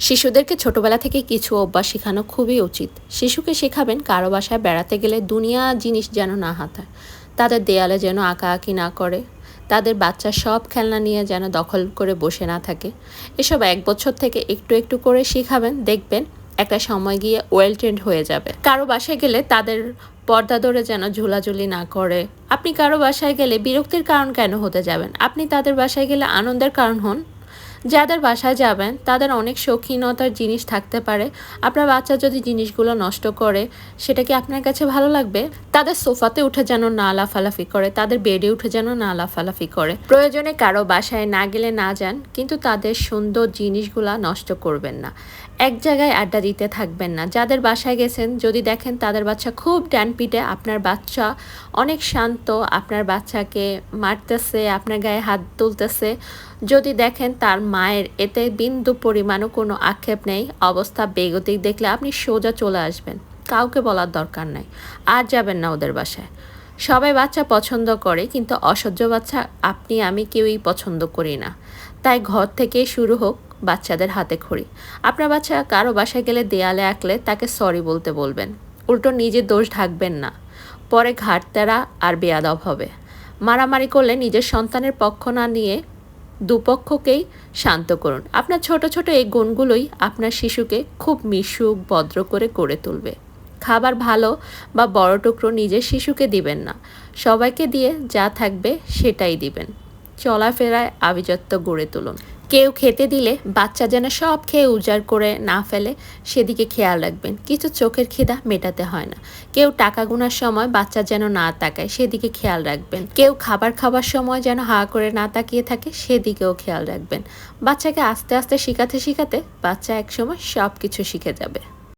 শিশুদেরকে ছোটবেলা থেকে কিছু অভ্যাস শেখানো খুবই উচিত। শিশুকে শেখাবেন কারো বাসায় বেড়াতে গেলে দুনিয়া জিনিস যেন না হাতায়, তাদের দেয়ালে যেন আঁকাআঁকি না করে, তাদের বাচ্চা সব খেলনা নিয়ে যেন দখল করে বসে না থাকে। এসব 1 বছর থেকে একটু একটু করে শেখাবেন, দেখবেন একটা সময় গিয়ে ওয়েল ট্রেন্ড হয়ে যাবে। কারো বাসায় গেলে তাদের পর্দা ধরে যেন ঝুলাঝুলি না করে। আপনি কারো বাসায় গেলে বিরক্তির কারণ কেন হতে যাবেন? আপনি তাদের বাসায় গেলে আনন্দের কারণ হন। যাদের বাসায় যাবেন তাদের অনেক শৌখিনতার জিনিস থাকতে পারে। আপনার বাচ্চা যদি জিনিসগুলো নষ্ট করে, সেটা কি আপনার কাছে ভালো লাগবে? তাদের সোফাতে উঠে যেন না লাফালাফি করে, তাদের বেডে উঠে যেন না লাফালাফি করে। প্রয়োজনে কারো বাসায় না গেলে না যান, কিন্তু তাদের সুন্দর জিনিসগুলা নষ্ট করবেন না। এক জায়গায় আড্ডা দিতে থাকবেন না। যাদের বাসায় গেছেন, যদি দেখেন তাদের বাচ্চা খুব ডানপিটে, আপনার বাচ্চা অনেক শান্ত, আপনার বাচ্চাকে মারতেছে, আপনার গায়ে হাত তুলতেছে, যদি দেখেন তার মায়ের এতে বিন্দু পরিমাণও কোনো আক্ষেপ নেই, অবস্থা বেগতিক দেখলে আপনি সোজা চলে আসবেন, কাউকে বলার দরকার নাই, আর যাবেন না ওদের বাসায়। সবাই বাচ্চা পছন্দ করে, কিন্তু অসহ্য বাচ্চা আপনি আমি কেউই পছন্দ করি না। তাই ঘর থেকেই শুরু হোক বাচ্চাদের হাতে খড়ি। আপনার বাচ্চা কারো বাসায় গেলে দেয়ালে আঁকলে তাকে সরি বলতে বলবেন, উল্টো নিজের দোষ ঢাকবেন না, পরে ঘাটতেরা আর বেয়াদব হবে। মারামারি করলে নিজের সন্তানের পক্ষ না নিয়ে দুপক্ষকেই শান্ত করুন। আপনার ছোট ছোট এই গুণগুলোই আপনার শিশুকে খুব মিশুক ভদ্র করে গড়ে তুলবে। খাবার ভালো বা বড় টুকরো নিজের শিশুকে দিবেন না, সবাইকে দিয়ে যা থাকবে সেটাই দিবেন। চলাফেরায় আভিজাত্য গড়ে তুলুন। কেউ খেতে দিলে বাচ্চা যেন সব খেয়ে উজাড় করে না ফেলে, সেদিকে খেয়াল রাখবেন। কিছু চোখের খিদা মেটাতে হয় না। কেউ টাকা গোনার সময় বাচ্চা যেন না তাকায়, সেদিকে খেয়াল রাখবেন। কেউ খাবার খাবার সময় যেন হা করে না তাকিয়ে থাকে, সেদিকেও খেয়াল রাখবেন। বাচ্চাকে আস্তে আস্তে শেখাতে শেখাতে বাচ্চা একসময় সব কিছু শিখে যাবে।